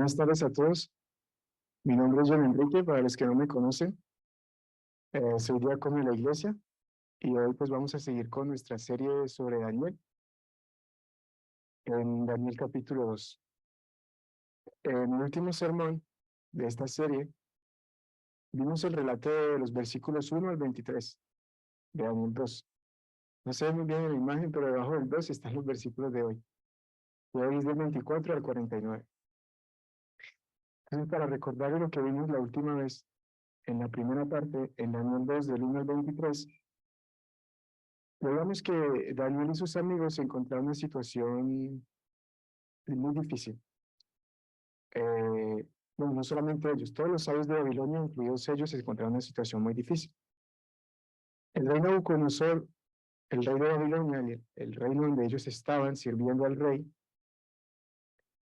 Buenas tardes a todos. Mi nombre es John Enrique, para los que no me conocen. Soy diácono de la iglesia y hoy pues vamos a seguir con nuestra serie sobre Daniel, en Daniel capítulo 2. En el último sermón de esta serie vimos el relato de los versículos 1 al 23 de Daniel 2. No se ve muy bien en la imagen, pero debajo del 2 están los versículos de hoy. De hoy es del 24 al 49. Entonces, para recordar lo que vimos la última vez, en la primera parte, en Daniel 2 del 1 al 23, digamos que Daniel y sus amigos se encontraron en una situación muy difícil. Bueno, no solamente ellos, todos los sabios de Babilonia, incluidos ellos, se encontraron en una situación muy difícil. El rey Nabucodonosor, el rey de Babilonia, el reino donde ellos estaban sirviendo al rey,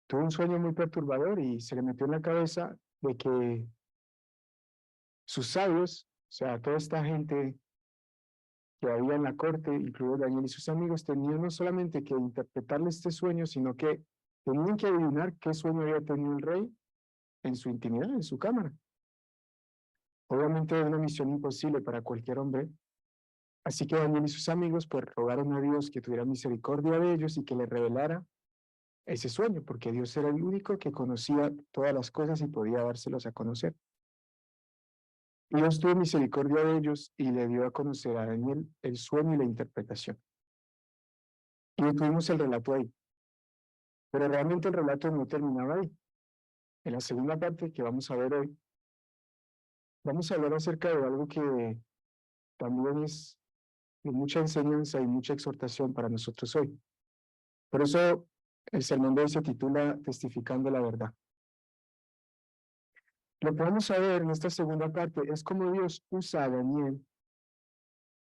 tuvo un sueño muy perturbador y se le metió en la cabeza de que sus sabios, o sea, toda esta gente que había en la corte, incluido Daniel y sus amigos, tenían no solamente que interpretarle este sueño, sino que tenían que adivinar qué sueño había tenido el rey en su intimidad, en su cámara. Obviamente era una misión imposible para cualquier hombre, así que Daniel y sus amigos pues rogaron a Dios que tuviera misericordia de ellos y que les revelara ese sueño, porque Dios era el único que conocía todas las cosas y podía dárselos a conocer. Y Dios tuvo misericordia de ellos y le dio a conocer a Daniel el sueño y la interpretación. Y tuvimos el relato ahí. Pero realmente el relato no terminaba ahí. En la segunda parte que vamos a ver hoy, vamos a hablar acerca de algo que también es de mucha enseñanza y mucha exhortación para nosotros hoy. Por eso el sermón de hoy se titula Testificando la verdad. Lo que vamos a ver en esta segunda parte es cómo Dios usa a Daniel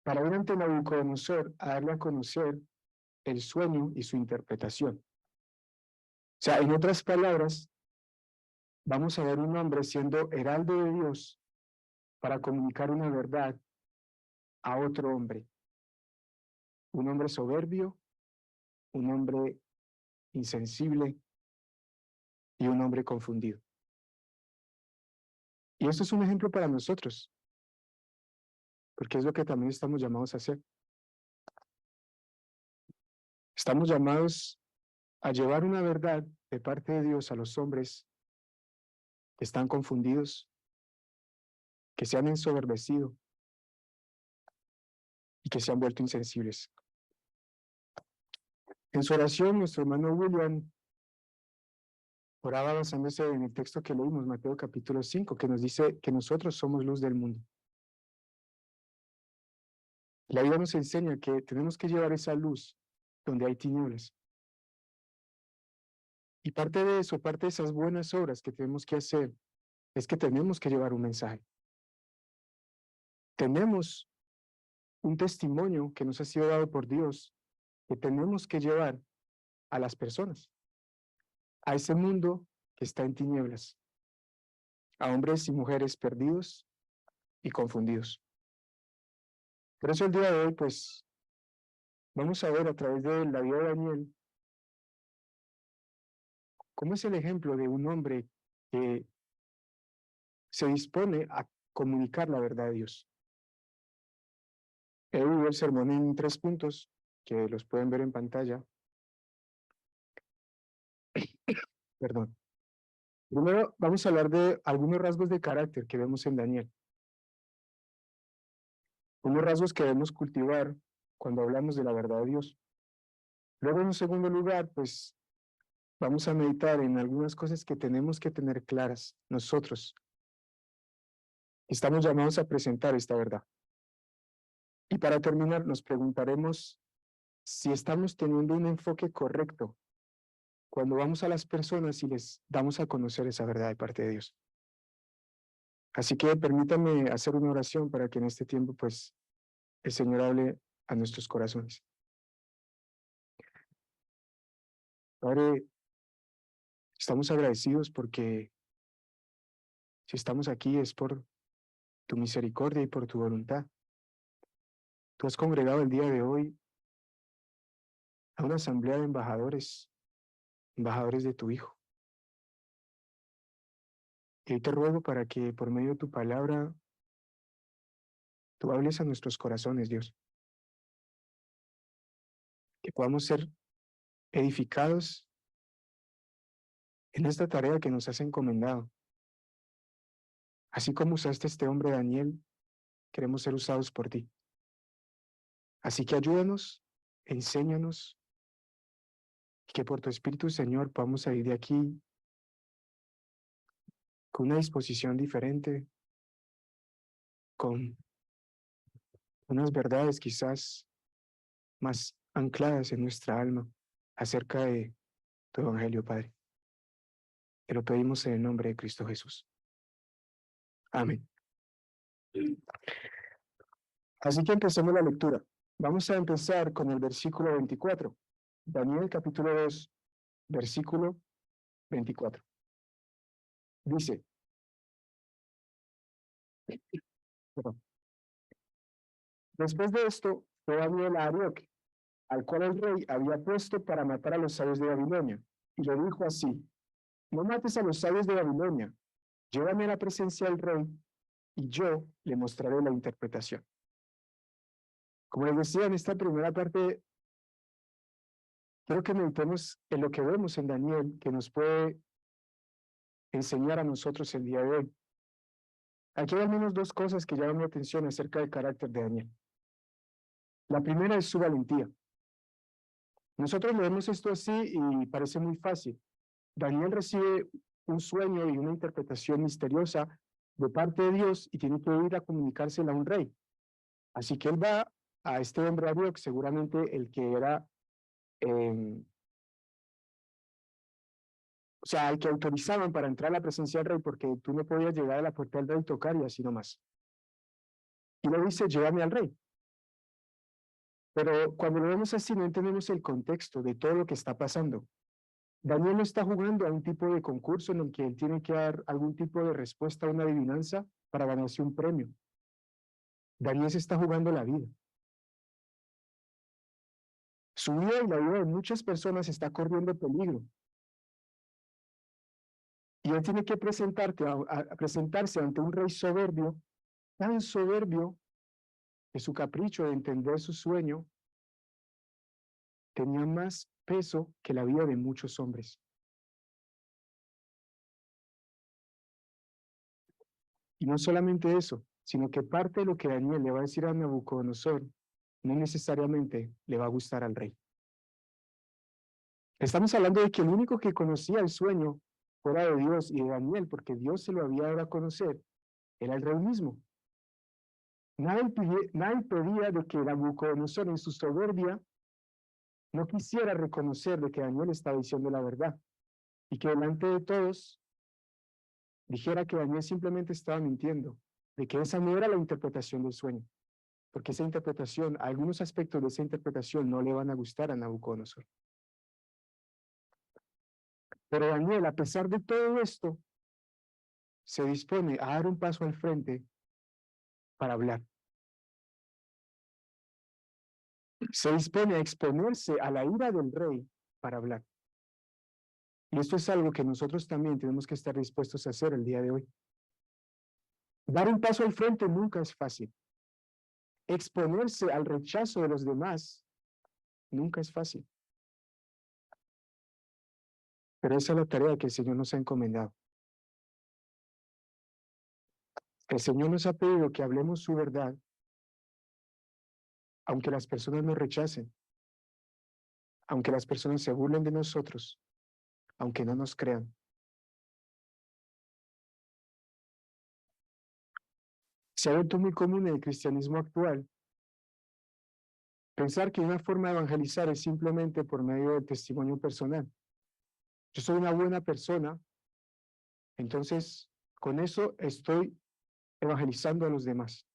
para ir ante Nabucodonosor a darle a conocer el sueño y su interpretación. O sea, en otras palabras, vamos a ver un hombre siendo heraldo de Dios para comunicar una verdad a otro hombre. Un hombre soberbio, un hombre insensible y un hombre confundido. Y esto es un ejemplo para nosotros, porque es lo que también estamos llamados a hacer. Estamos llamados a llevar una verdad de parte de Dios a los hombres que están confundidos, que se han ensoberbecido y que se han vuelto insensibles. En su oración, nuestro hermano William oraba basándose en el texto que leímos, Mateo capítulo 5, que nos dice que nosotros somos luz del mundo. La Biblia nos enseña que tenemos que llevar esa luz donde hay tinieblas. Y parte de eso, parte de esas buenas obras que tenemos que hacer, es que tenemos que llevar un mensaje. Tenemos un testimonio que nos ha sido dado por Dios, que tenemos que llevar a las personas, a ese mundo que está en tinieblas, a hombres y mujeres perdidos y confundidos. Por eso el día de hoy, pues, vamos a ver a través de la vida de Daniel, cómo es el ejemplo de un hombre que se dispone a comunicar la verdad de Dios. He dividido el sermón en 3 puntos, que los pueden ver en pantalla. Perdón. Primero, vamos a hablar de algunos rasgos de carácter que vemos en Daniel. Unos rasgos que debemos cultivar cuando hablamos de la verdad de Dios. Luego, en un segundo lugar, pues vamos a meditar en algunas cosas que tenemos que tener claras nosotros. Estamos llamados a presentar esta verdad. Y para terminar, nos preguntaremos si estamos teniendo un enfoque correcto cuando vamos a las personas y les damos a conocer esa verdad de parte de Dios. Así que permítanme hacer una oración para que en este tiempo, pues, el Señor hable a nuestros corazones. Padre, estamos agradecidos porque si estamos aquí es por tu misericordia y por tu voluntad. Tú has congregado el día de hoy a una asamblea de embajadores, embajadores de tu Hijo. Y hoy te ruego para que por medio de tu palabra tú hables a nuestros corazones, Dios, que podamos ser edificados en esta tarea que nos has encomendado. Así como usaste a este hombre Daniel, queremos ser usados por ti. Así que ayúdanos, enséñanos, y que por tu Espíritu, Señor, podamos salir de aquí con una disposición diferente, con unas verdades quizás más ancladas en nuestra alma acerca de tu Evangelio, Padre. Te lo pedimos en el nombre de Cristo Jesús. Amén. Así que empecemos la lectura. Vamos a empezar con el versículo 24. Daniel capítulo 2, versículo 24. Dice, perdón, después de esto fue Daniel a Arioc, al cual el rey había puesto para matar a los sabios de Babilonia, y le dijo así, no mates a los sabios de Babilonia, llévame a la presencia del rey, y yo le mostraré la interpretación. Como les decía en esta primera parte, quiero que meditemos en lo que vemos en Daniel, que nos puede enseñar a nosotros el día de hoy. Aquí hay al menos dos cosas que llaman mi atención acerca del carácter de Daniel. La primera es su valentía. Nosotros leemos esto así y parece muy fácil. Daniel recibe un sueño y una interpretación misteriosa de parte de Dios y tiene que ir a comunicársela a un rey. Así que él va a este hombre Arioc, seguramente el que era, o sea, el que autorizaban para entrar a la presencia del rey, porque tú no podías llegar a la puerta del rey y tocar y así nomás. Y le dice, llévame al rey. Pero cuando lo vemos así, no entendemos el contexto de todo lo que está pasando. Daniel no está jugando a un tipo de concurso en el que él tiene que dar algún tipo de respuesta a una adivinanza para ganarse un premio. Daniel se está jugando la vida. Su vida y la vida de muchas personas está corriendo peligro. Y él tiene que presentarse ante un rey soberbio, tan soberbio que su capricho de entender su sueño tenía más peso que la vida de muchos hombres. Y no solamente eso, sino que parte de lo que Daniel le va a decir a Nabucodonosor no necesariamente le va a gustar al rey. Estamos hablando de que el único que conocía el sueño fuera de Dios y de Daniel, porque Dios se lo había dado a conocer, era el rey mismo. Nadie pedía de que Nabucodonosor en su soberbia no quisiera reconocer de que Daniel estaba diciendo la verdad y que delante de todos dijera que Daniel simplemente estaba mintiendo, de que esa no era la interpretación del sueño, porque esa interpretación, algunos aspectos de esa interpretación no le van a gustar a Nabucodonosor. Pero Daniel, a pesar de todo esto, se dispone a dar un paso al frente para hablar. Se dispone a exponerse a la ira del rey para hablar. Y esto es algo que nosotros también tenemos que estar dispuestos a hacer el día de hoy. Dar un paso al frente nunca es fácil. Exponerse al rechazo de los demás nunca es fácil. Pero esa es la tarea que el Señor nos ha encomendado. El Señor nos ha pedido que hablemos su verdad, aunque las personas nos rechacen, aunque las personas se burlen de nosotros, aunque no nos crean. Se ha vuelto muy común en el cristianismo actual pensar que una forma de evangelizar es simplemente por medio del testimonio personal. Yo soy una buena persona, entonces con eso estoy evangelizando a los demás.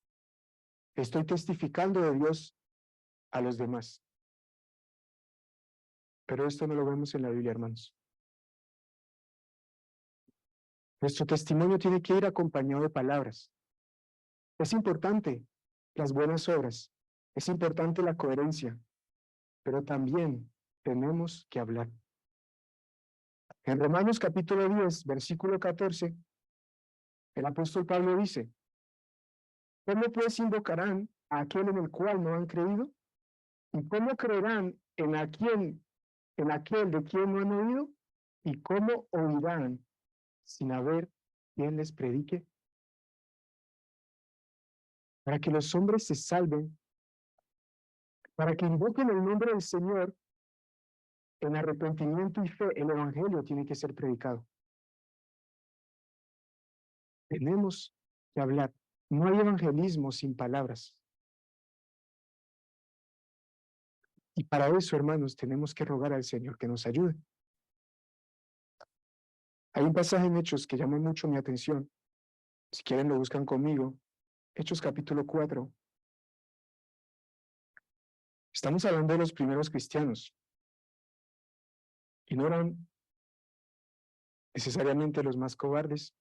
Estoy testificando de Dios a los demás. Pero esto no lo vemos en la Biblia, hermanos. Nuestro testimonio tiene que ir acompañado de palabras. Es importante las buenas obras, es importante la coherencia, pero también tenemos que hablar. En Romanos capítulo 10, versículo 14, El apóstol Pablo dice, ¿cómo pues invocarán a aquel en el cual no han creído? ¿Y cómo creerán en aquel de quien no han oído? ¿Y cómo oirán sin haber quien les predique? Para que los hombres se salven, para que invoquen el nombre del Señor en arrepentimiento y fe, el evangelio tiene que ser predicado. Tenemos que hablar. No hay evangelismo sin palabras. Y para eso, hermanos, tenemos que rogar al Señor que nos ayude. Hay un pasaje en Hechos que llama mucho mi atención. Si quieren lo buscan conmigo. Hechos capítulo 4. Estamos hablando de los primeros cristianos. Y no eran necesariamente los más cobardes.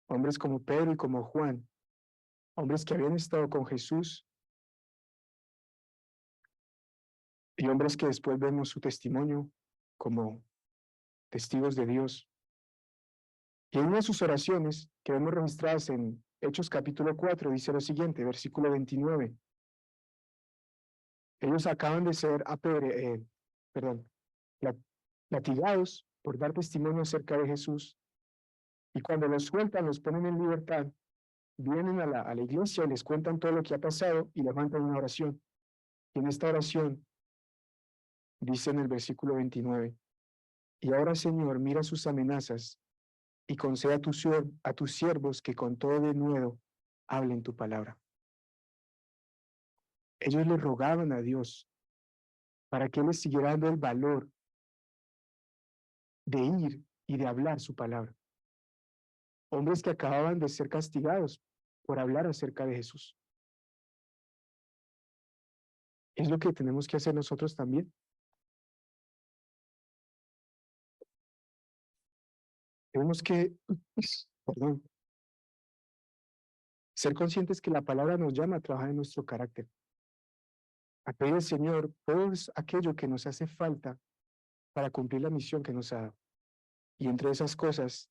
Hombres como Pedro y como Juan. Hombres que habían estado con Jesús. Y hombres que después vemos su testimonio como testigos de Dios. Y en una de sus oraciones, que vemos registradas en Hechos capítulo 4, dice lo siguiente, versículo 29. Ellos acaban de ser latigados por dar testimonio acerca de Jesús, y cuando los sueltan, los ponen en libertad, vienen a la iglesia y les cuentan todo lo que ha pasado y levantan una oración. Y en esta oración dice en el versículo 29, y ahora, Señor, mira sus amenazas y concede a tus siervos que con todo denuedo hablen tu palabra. Ellos le rogaban a Dios para que Él les siguiera dando el valor de ir y de hablar su palabra. Hombres que acababan de ser castigados por hablar acerca de Jesús. Es lo que tenemos que hacer nosotros también. Tenemos que, perdón, ser conscientes que la palabra nos llama a trabajar en nuestro carácter. A pedir al Señor todo aquello que nos hace falta para cumplir la misión que nos ha dado. Y entre esas cosas,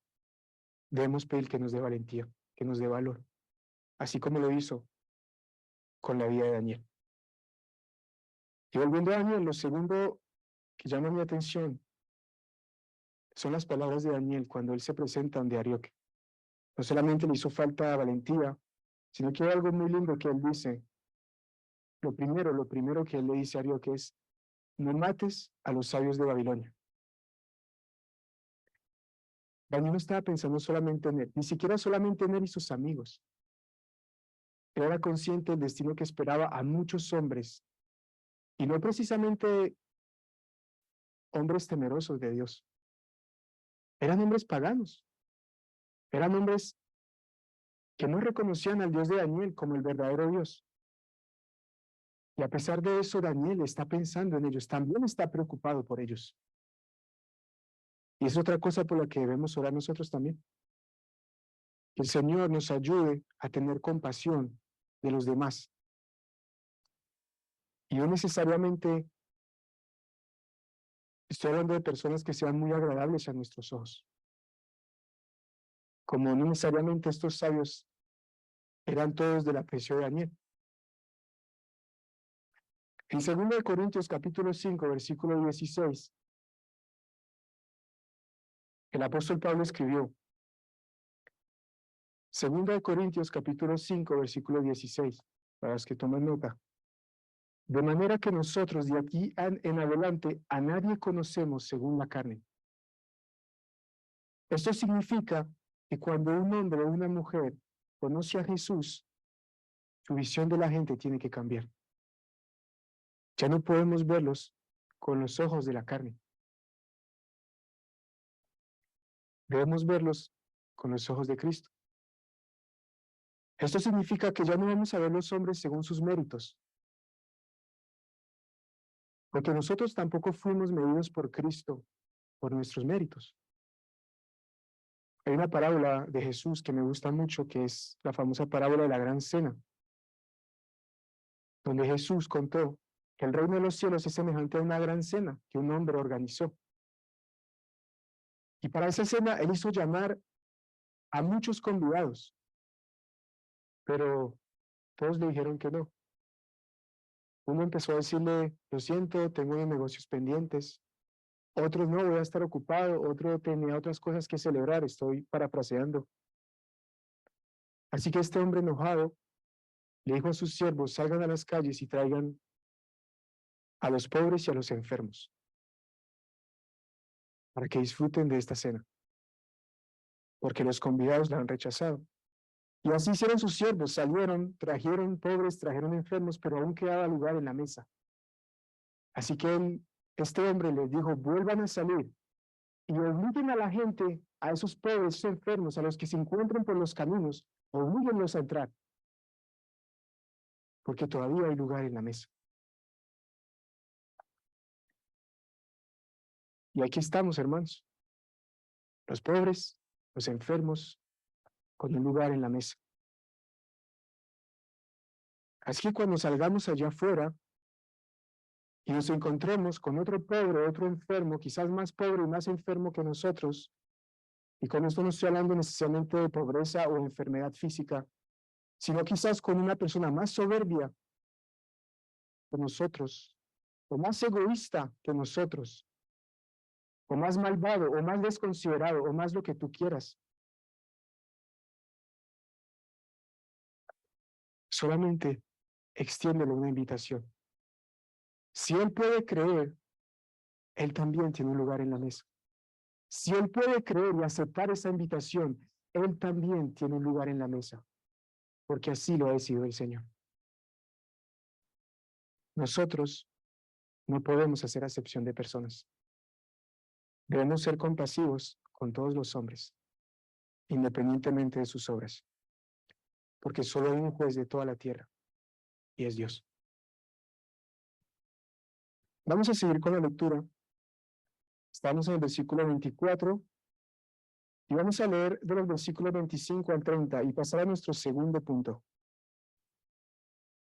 debemos pedir que nos dé valentía, que nos dé valor, así como lo hizo con la vida de Daniel. Y volviendo a Daniel, lo segundo que llama mi atención son las palabras de Daniel cuando él se presenta ante Arioque. No solamente le hizo falta valentía, sino que hay algo muy lindo que él dice. Lo primero que él le dice a Arioque es, no mates a los sabios de Babilonia. Daniel no estaba pensando solamente en él, ni siquiera solamente en él y sus amigos. Él era consciente del destino que esperaba a muchos hombres, y no precisamente hombres temerosos de Dios. Eran hombres paganos. Eran hombres que no reconocían al Dios de Daniel como el verdadero Dios. Y a pesar de eso, Daniel está pensando en ellos, también está preocupado por ellos. Y es otra cosa por la que debemos orar nosotros también. Que el Señor nos ayude a tener compasión de los demás. Y no necesariamente estoy hablando de personas que sean muy agradables a nuestros ojos. Como no necesariamente estos sabios eran todos del aprecio de Daniel. En 2 Corintios capítulo 5, versículo 16, el apóstol Pablo escribió, 2 Corintios capítulo 5, versículo 16, para los que toman nota. De manera que nosotros de aquí en adelante a nadie conocemos según la carne. Esto significa que cuando un hombre o una mujer conoce a Jesús, su visión de la gente tiene que cambiar. Ya no podemos verlos con los ojos de la carne. Debemos verlos con los ojos de Cristo. Esto significa que ya no vamos a ver los hombres según sus méritos, porque nosotros tampoco fuimos medidos por Cristo por nuestros méritos. Hay una parábola de Jesús que me gusta mucho, que es la famosa parábola de la Gran Cena, donde Jesús contó que el reino de los cielos es semejante a una gran cena que un hombre organizó. Y para esa cena él hizo llamar a muchos convidados, pero todos le dijeron que no. Uno empezó a decirle, lo siento, tengo unos negocios pendientes. Otros no, voy a estar ocupado. Otro tenía otras cosas que celebrar, estoy parafraseando. Así que este hombre enojado le dijo a sus siervos, salgan a las calles y traigan a los pobres y a los enfermos para que disfruten de esta cena, porque los convidados la han rechazado. Y así hicieron sus siervos, salieron, trajeron pobres, trajeron enfermos, pero aún quedaba lugar en la mesa. Así que este hombre les dijo, vuelvan a salir y obliguen a la gente, a esos pobres, esos enfermos, a los que se encuentren por los caminos, oblíguenlos a entrar, porque todavía hay lugar en la mesa. Y aquí estamos, hermanos, los pobres, los enfermos, con un lugar en la mesa. Así que cuando salgamos allá afuera y nos encontremos con otro pobre, otro enfermo, quizás más pobre y más enfermo que nosotros, y con esto no estoy hablando necesariamente de pobreza o enfermedad física, sino quizás con una persona más soberbia que nosotros, o más egoísta que nosotros, o más malvado, o más desconsiderado, o más lo que tú quieras. Solamente extiéndele una invitación. Si él puede creer, él también tiene un lugar en la mesa. Si él puede creer y aceptar esa invitación, él también tiene un lugar en la mesa, porque así lo ha decidido el Señor. Nosotros no podemos hacer acepción de personas. Debemos ser compasivos con todos los hombres, independientemente de sus obras, porque solo hay un juez de toda la tierra, y es Dios. Vamos a seguir con la lectura. Estamos en el versículo 24 y vamos a leer de los versículos 25 al 30 y pasar a nuestro segundo punto.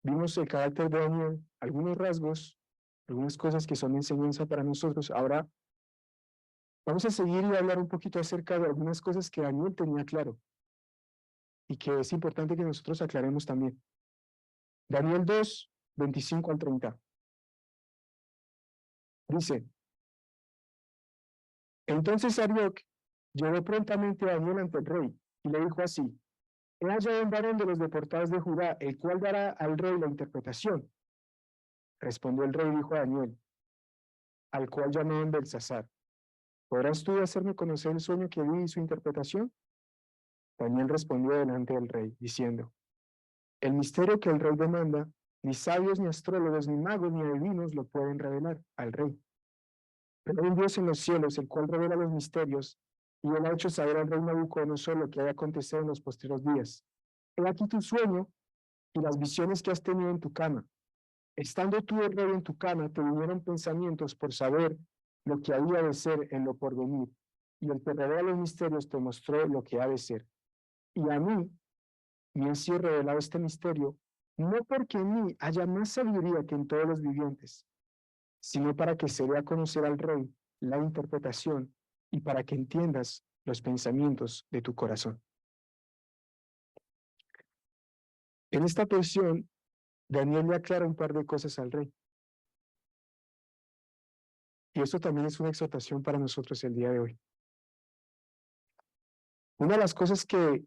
Vimos el carácter de Daniel, algunos rasgos, algunas cosas que son enseñanza para nosotros. Ahora vamos a seguir y hablar un poquito acerca de algunas cosas que Daniel tenía claro y que es importante que nosotros aclaremos también. Daniel 2, 25 al 30. Dice, entonces Arioc llevó prontamente a Daniel ante el rey y le dijo así, he hallado un varón de los deportados de Judá, el cual dará al rey la interpretación. Respondió el rey y dijo a Daniel, al cual llamaban Belsasar, ¿podrás tú hacerme conocer el sueño que vi y su interpretación? Daniel respondió delante del rey, diciendo, el misterio que el rey demanda, ni sabios, ni astrólogos, ni magos, ni adivinos lo pueden revelar al rey. Pero hay un Dios en los cielos, el cual revela los misterios, y él ha hecho saber al rey Nabucodonosor lo que ha de acontecer en los postreros días. He aquí tu sueño y las visiones que has tenido en tu cama. Estando tú, el rey, en tu cama, te vinieron pensamientos por saber lo que había de ser en lo porvenir, y el que revela los misterios te mostró lo que ha de ser. Y a mí me ha sido revelado este misterio, no porque en mí haya más sabiduría que en todos los vivientes, sino para que se dé a conocer al rey la interpretación y para que entiendas los pensamientos de tu corazón. En esta porción, Daniel le aclara un par de cosas al rey. Y esto también es una exhortación para nosotros el día de hoy. Una de las cosas que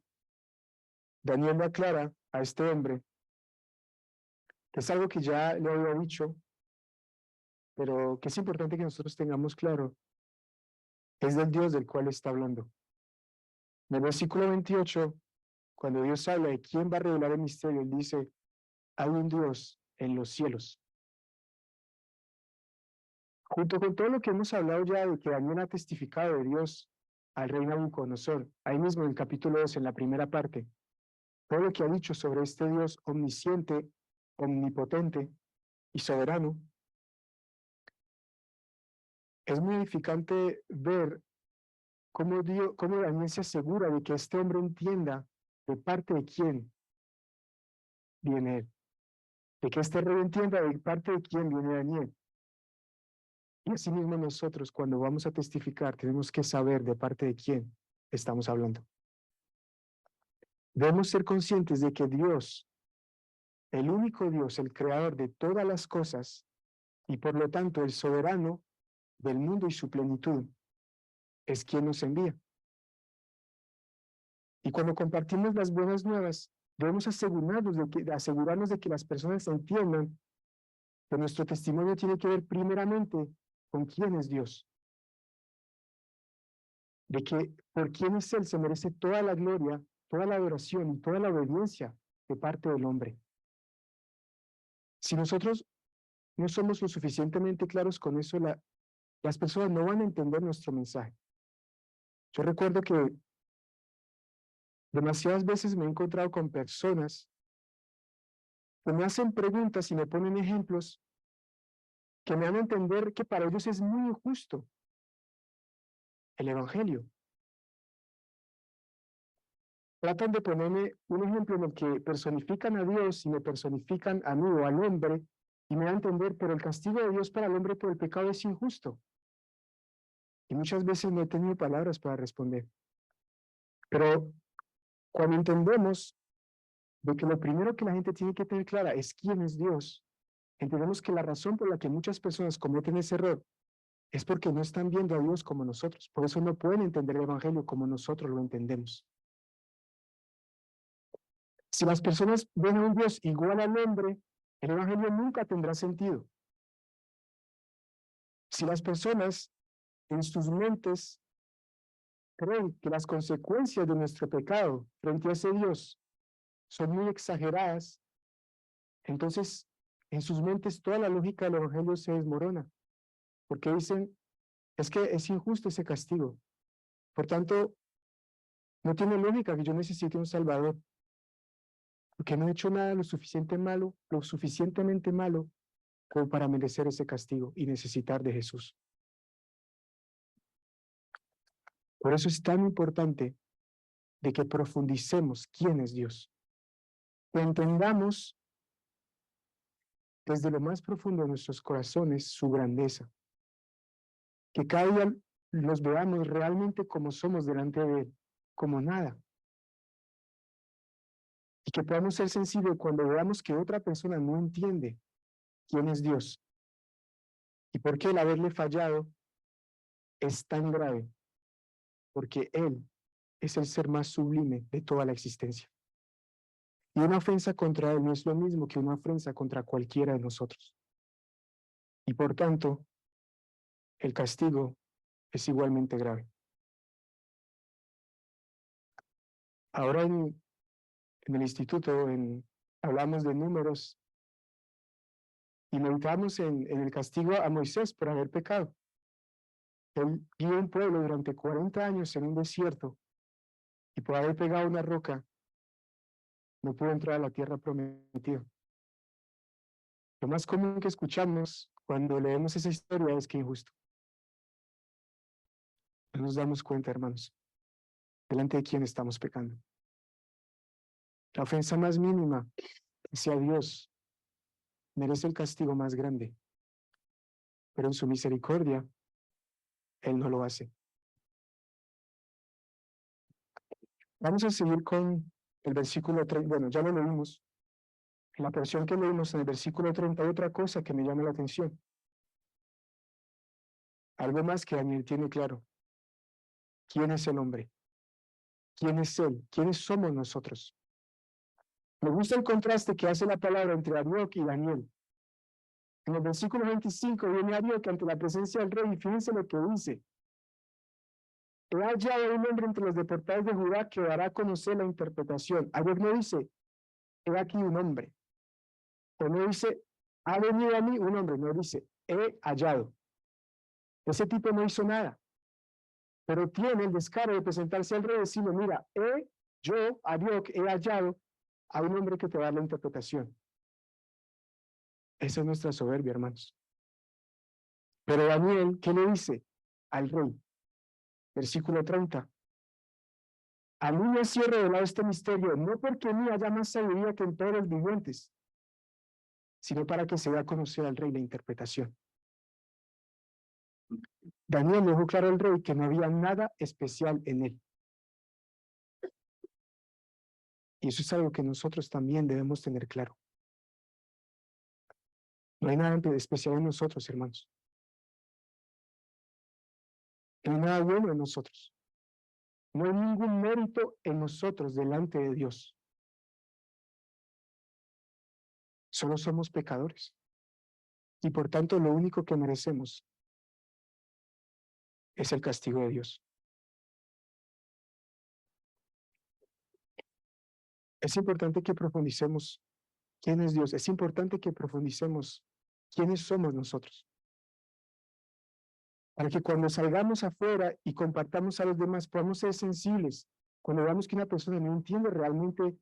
Daniel le aclara a este hombre, que es algo que ya le había dicho, pero que es importante que nosotros tengamos claro, es del Dios del cual está hablando. En el versículo 28, cuando Dios habla de quién va a revelar el misterio, él dice, hay un Dios en los cielos. Junto con todo lo que hemos hablado ya de que Daniel ha testificado de Dios al rey Nabucodonosor, ahí mismo en el capítulo 2, en la primera parte, todo lo que ha dicho sobre este Dios omnisciente, omnipotente y soberano, es muy edificante ver cómo Daniel se asegura de que este hombre entienda de parte de quién viene él, de que este rey entienda de parte de quién viene Daniel. Y asimismo nosotros, cuando vamos a testificar, tenemos que saber de parte de quién estamos hablando. Debemos ser conscientes de que Dios, el único Dios, el creador de todas las cosas, y por lo tanto el soberano del mundo y su plenitud, es quien nos envía. Y cuando compartimos las buenas nuevas, debemos asegurarnos de que las personas entiendan que nuestro testimonio tiene que ver primeramente con quién es Dios, de que por quién es Él se merece toda la gloria, toda la adoración y toda la obediencia de parte del hombre. Si nosotros no somos lo suficientemente claros con eso, las personas no van a entender nuestro mensaje. Yo recuerdo que demasiadas veces me he encontrado con personas que me hacen preguntas y me ponen ejemplos que me dan a entender que para ellos es muy injusto el Evangelio. Tratan de ponerme un ejemplo en el que personifican a Dios y me personifican a mí o al hombre y me dan a entender, pero el castigo de Dios para el hombre por el pecado es injusto. Y muchas veces no he tenido palabras para responder. Pero cuando entendemos de que lo primero que la gente tiene que tener clara es quién es Dios, entendemos que la razón por la que muchas personas cometen ese error es porque no están viendo a Dios como nosotros. Por eso no pueden entender el Evangelio como nosotros lo entendemos. Si las personas ven a un Dios igual al hombre, el Evangelio nunca tendrá sentido. Si las personas en sus mentes creen que las consecuencias de nuestro pecado frente a ese Dios son muy exageradas, entonces en sus mentes toda la lógica del Evangelio se desmorona, porque dicen, es que es injusto ese castigo. Por tanto, no tiene lógica que yo necesite un Salvador, porque no he hecho nada lo suficientemente malo como para merecer ese castigo y necesitar de Jesús. Por eso es tan importante de que profundicemos quién es Dios, que entendamos desde lo más profundo de nuestros corazones su grandeza, que cada día los veamos realmente como somos delante de Él, como nada, y que podamos ser sensibles cuando veamos que otra persona no entiende quién es Dios y por qué el haberle fallado es tan grave, porque Él es el ser más sublime de toda la existencia. Y una ofensa contra Él no es lo mismo que una ofensa contra cualquiera de nosotros. Y por tanto, el castigo es igualmente grave. Ahora en el instituto hablamos de números y meditamos en el castigo a Moisés por haber pecado. Él guió un pueblo durante 40 años en un desierto y por haber pegado una roca no pudo entrar a la tierra prometida. Lo más común que escuchamos cuando leemos esa historia es que injusto. No nos damos cuenta, hermanos, delante de quién estamos pecando. La ofensa más mínima hacia Dios merece el castigo más grande, pero en su misericordia, Él no lo hace. Vamos a seguir con el versículo 30. Bueno, ya lo leímos. En la porción que leímos en el versículo 30 hay otra cosa que me llama la atención. Algo más que Daniel tiene claro. ¿Quién es el hombre? ¿Quién es Él? ¿Quiénes somos nosotros? Me gusta el contraste que hace la palabra entre Arioc y Daniel. En el versículo 25 viene Arioc ante la presencia del rey y fíjense lo que dice. He hallado un hombre entre los deportados de Judá que dará a conocer la interpretación. Arioc no dice, he aquí un hombre. O no dice, ha venido a mí un hombre. No dice, he hallado. Ese tipo no hizo nada. Pero tiene el descaro de presentarse al rey y decirle, mira, yo, Arioc, he hallado a un hombre que te va a dar la interpretación. Esa es nuestra soberbia, hermanos. Pero Daniel, ¿qué le dice al rey? Versículo 30. A mí me ha sido revelado este misterio, no porque en mí haya más sabiduría que en todos los vivientes, sino para que se dé a conocer al rey la interpretación. Daniel dejó claro al rey que no había nada especial en él. Y eso es algo que nosotros también debemos tener claro. No hay nada especial en nosotros, hermanos. No hay nada bueno en nosotros. No hay ningún mérito en nosotros delante de Dios. Solo somos pecadores. Y por tanto, lo único que merecemos es el castigo de Dios. Es importante que profundicemos quién es Dios. Es importante que profundicemos quiénes somos nosotros. Para que cuando salgamos afuera y compartamos a los demás, podamos ser sensibles. Cuando veamos que una persona no entiende realmente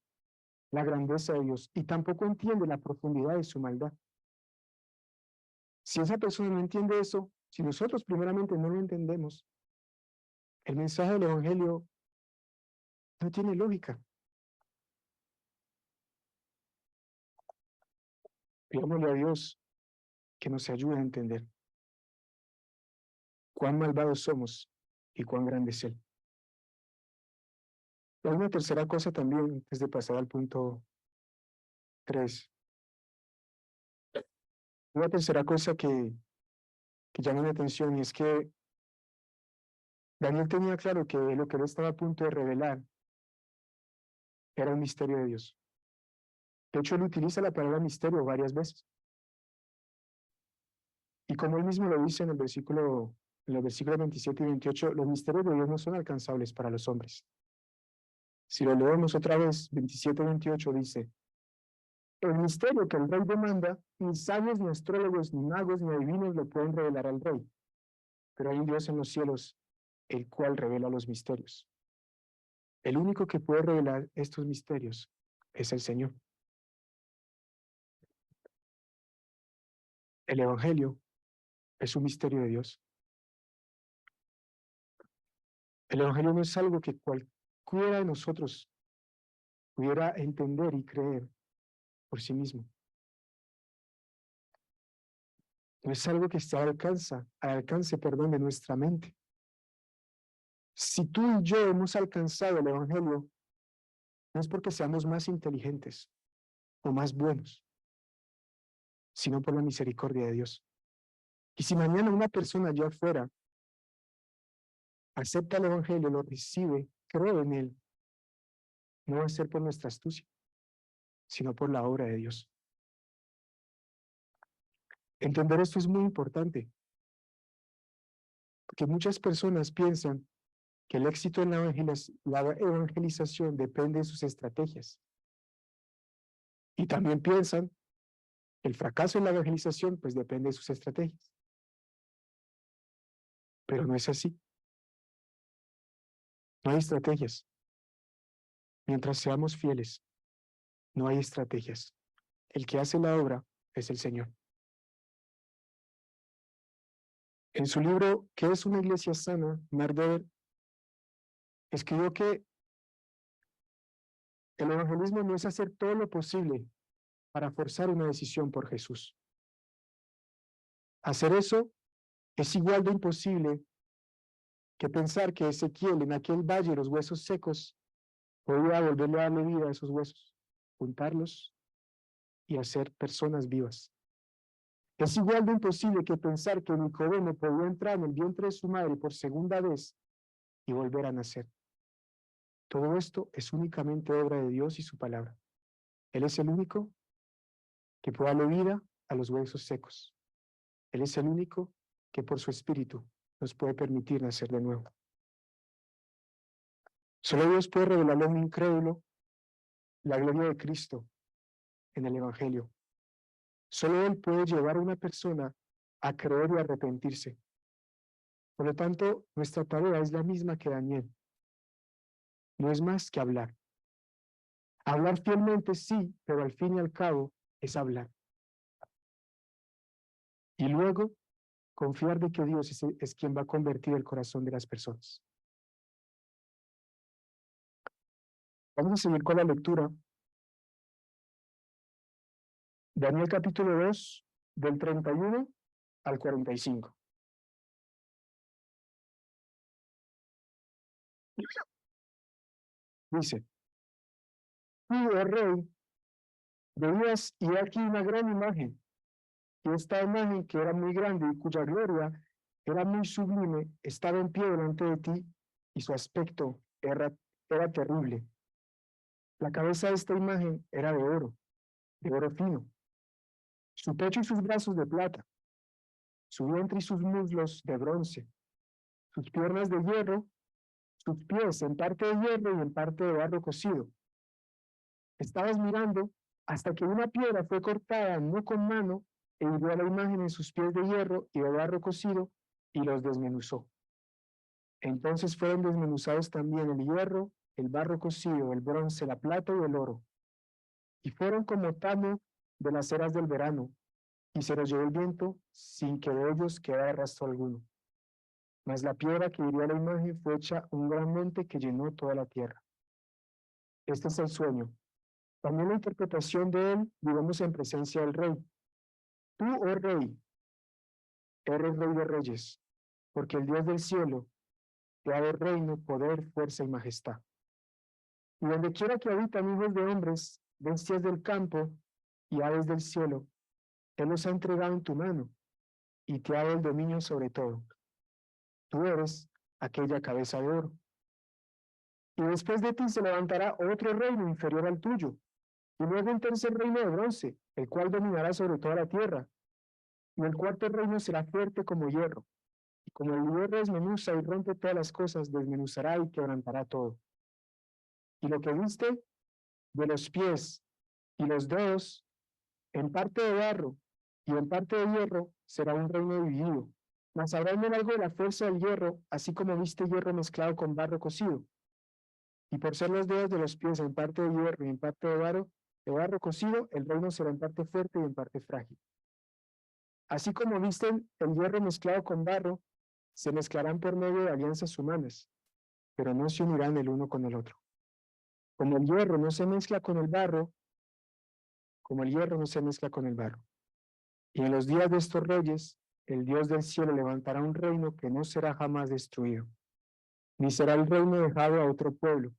la grandeza de Dios y tampoco entiende la profundidad de su maldad. Si esa persona no entiende eso, si nosotros primeramente no lo entendemos, el mensaje del Evangelio no tiene lógica. Pidámosle a Dios que nos ayude a entender cuán malvados somos y cuán grande es Él. Hay una tercera cosa también, antes de pasar al punto 3. Una tercera cosa que llama mi atención y es que Daniel tenía claro que lo que él estaba a punto de revelar era un misterio de Dios. De hecho, él utiliza la palabra misterio varias veces. Y como él mismo lo dice en los versículos 27 y 28, los misterios de Dios no son alcanzables para los hombres. Si lo leemos otra vez, 27 y 28 dice, el misterio que el rey demanda, ni sabios, ni astrólogos, ni magos, ni adivinos lo pueden revelar al rey. Pero hay un Dios en los cielos, el cual revela los misterios. El único que puede revelar estos misterios es el Señor. El Evangelio es un misterio de Dios. El Evangelio no es algo que cualquiera de nosotros pudiera entender y creer por sí mismo. No es algo que está al alcance, de nuestra mente. Si tú y yo hemos alcanzado el Evangelio, no es porque seamos más inteligentes o más buenos, sino por la misericordia de Dios. Y si mañana una persona allá afuera acepta el Evangelio, lo recibe, cree en él, no va a ser por nuestra astucia, sino por la obra de Dios. Entender esto es muy importante, porque muchas personas piensan que el éxito en la evangelización depende de sus estrategias. Y también piensan que el fracaso en la evangelización pues depende de sus estrategias. Pero no es así. No hay estrategias. Mientras seamos fieles, no hay estrategias. El que hace la obra es el Señor. En su libro ¿Qué es una iglesia sana?, Marder escribió que el evangelismo no es hacer todo lo posible para forzar una decisión por Jesús. Hacer eso es igual de imposible que pensar que Ezequiel en aquel valle de los huesos secos podía volverle a darle vida a esos huesos, juntarlos y hacer personas vivas. Es igual de imposible que pensar que Nicodemo podía entrar en el vientre de su madre por segunda vez y volver a nacer. Todo esto es únicamente obra de Dios y su palabra. Él es el único que puede darle vida a los huesos secos. Él es el único que por su espíritu nos puede permitir nacer de nuevo. Solo Dios puede revelarle a un incrédulo la gloria de Cristo en el Evangelio. Solo Él puede llevar a una persona a creer y arrepentirse. Por lo tanto, nuestra tarea es la misma que Daniel. No es más que hablar. Hablar fielmente sí, pero al fin y al cabo es hablar. Y luego, confiar de que Dios es quien va a convertir el corazón de las personas. Vamos a seguir con la lectura. Daniel capítulo 2, del 31 al 45. Dice, tú, oh rey, veías y he aquí una gran imagen, y esta imagen que era muy grande y cuya gloria era muy sublime, estaba en pie delante de ti, y su aspecto era terrible. La cabeza de esta imagen era de oro fino, su pecho y sus brazos de plata, su vientre y sus muslos de bronce, sus piernas de hierro, sus pies en parte de hierro y en parte de barro cocido. Estabas mirando hasta que una piedra fue cortada no con mano e hirió a la imagen en sus pies de hierro y de barro cocido y los desmenuzó. Entonces fueron desmenuzados también el hierro, el barro cocido, el bronce, la plata y el oro, y fueron como tamo de las eras del verano, y se los llevó el viento sin que de ellos quedara rastro alguno. Mas la piedra que hirió a la imagen fue hecha un gran monte que llenó toda la tierra. Este es el sueño. También la interpretación de él, digamos en presencia del rey. Tú, oh rey, eres rey de reyes, porque el Dios del cielo te ha dado reino, poder, fuerza y majestad. Y donde quiera que habitan hijos de hombres, bestias del campo y aves del cielo, Él los ha entregado en tu mano y te ha dado el dominio sobre todo. Tú eres aquella cabeza de oro. Y después de ti se levantará otro reino inferior al tuyo, y luego un tercer reino de bronce, el cual dominará sobre toda la tierra. Y el cuarto reino será fuerte como hierro, y como el hierro desmenuza y rompe todas las cosas, desmenuzará y quebrantará todo. Y lo que viste de los pies y los dedos, en parte de barro y en parte de hierro, será un reino dividido. Mas habrá en él algo de la fuerza del hierro, así como viste hierro mezclado con barro cocido. Y por ser los dedos de los pies en parte de hierro y en parte de barro cocido, el reino será en parte fuerte y en parte frágil. Así como visten el hierro mezclado con barro, se mezclarán por medio de alianzas humanas, pero no se unirán el uno con el otro. Como el hierro no se mezcla con el barro, como el hierro no se mezcla con el barro. Y en los días de estos reyes, el Dios del cielo levantará un reino que no será jamás destruido, ni será el reino dejado a otro pueblo.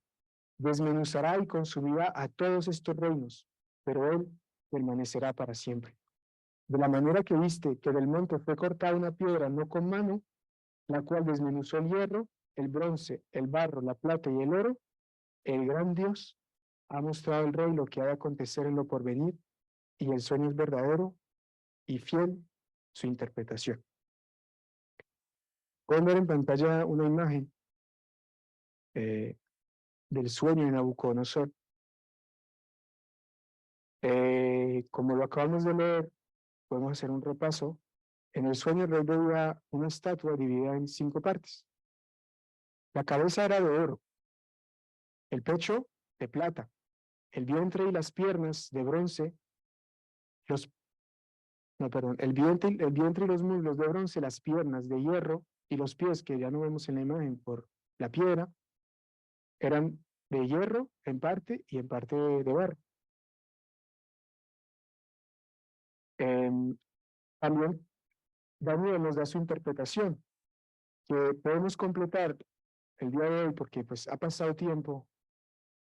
Desmenuzará y consumirá a todos estos reinos, pero él permanecerá para siempre. De la manera que viste que del monte fue cortada una piedra no con mano, la cual desmenuzó el hierro, el bronce, el barro, la plata y el oro, el gran Dios ha mostrado al rey lo que ha de acontecer en lo porvenir, y el sueño es verdadero y fiel su interpretación. Pueden ver en pantalla una imagen eh, del sueño de Nabucodonosor. Como lo acabamos de leer, podemos hacer un repaso. En el sueño el rey veía una estatua dividida en 5 partes. La cabeza era de oro, el pecho de plata, el vientre y las piernas de bronce, los, no, perdón, el vientre y los muslos de bronce, las piernas de hierro y los pies, que ya no vemos en la imagen por la piedra, eran de hierro en parte y en parte de barro. También Daniel nos da su interpretación, que podemos completar el día de hoy porque pues ha pasado tiempo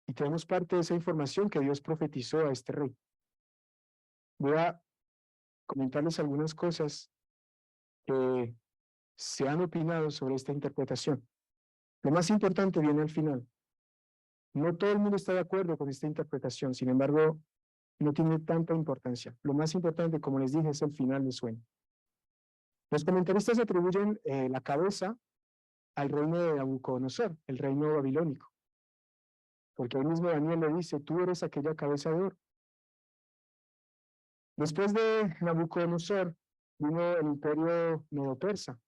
y tenemos parte de esa información que Dios profetizó a este rey. Voy a comentarles algunas cosas que se han opinado sobre esta interpretación. Lo más importante viene al final. No todo el mundo está de acuerdo con esta interpretación, sin embargo, no tiene tanta importancia. Lo más importante, como les dije, es el final del sueño. Los comentaristas atribuyen la cabeza al reino de Nabucodonosor, el reino babilónico, porque el mismo Daniel le dice, tú eres aquella cabeza de oro. Después de Nabucodonosor vino el imperio medo-persa.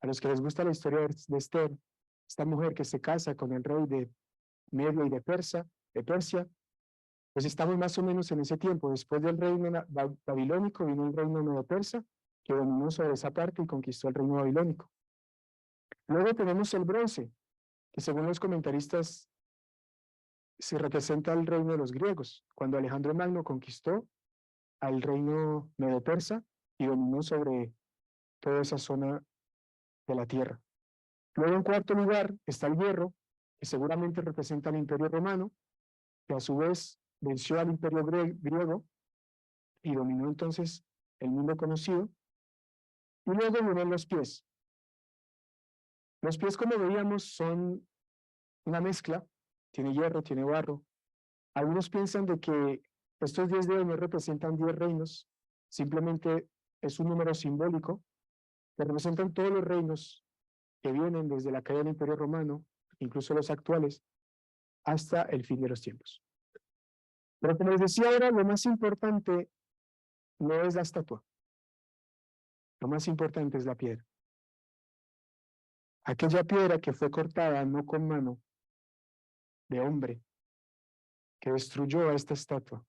A los que les gusta la historia de Esther, esta mujer que se casa con el rey de Medio y de Persia, pues estamos más o menos en ese tiempo. Después del reino babilónico vino el reino medo-persa, que dominó sobre esa parte y conquistó el reino babilónico. Luego tenemos el bronce, que según los comentaristas se representa al reino de los griegos, cuando Alejandro Magno conquistó al reino medo-persa y dominó sobre toda esa zona de la tierra. Luego, en cuarto lugar, está el hierro, que seguramente representa al Imperio Romano, que a su vez venció al imperio griego y dominó entonces el mundo conocido. Y luego vienen los pies. Los pies, como veíamos, son una mezcla, tiene hierro, tiene barro. Algunos piensan de que estos 10 dedos no representan 10 reinos, simplemente es un número simbólico que representan todos los reinos que vienen desde la caída del Imperio Romano, incluso los actuales, hasta el fin de los tiempos. Pero como les decía ahora, lo más importante no es la estatua, lo más importante es la piedra. Aquella piedra que fue cortada no con mano de hombre, que destruyó a esta estatua,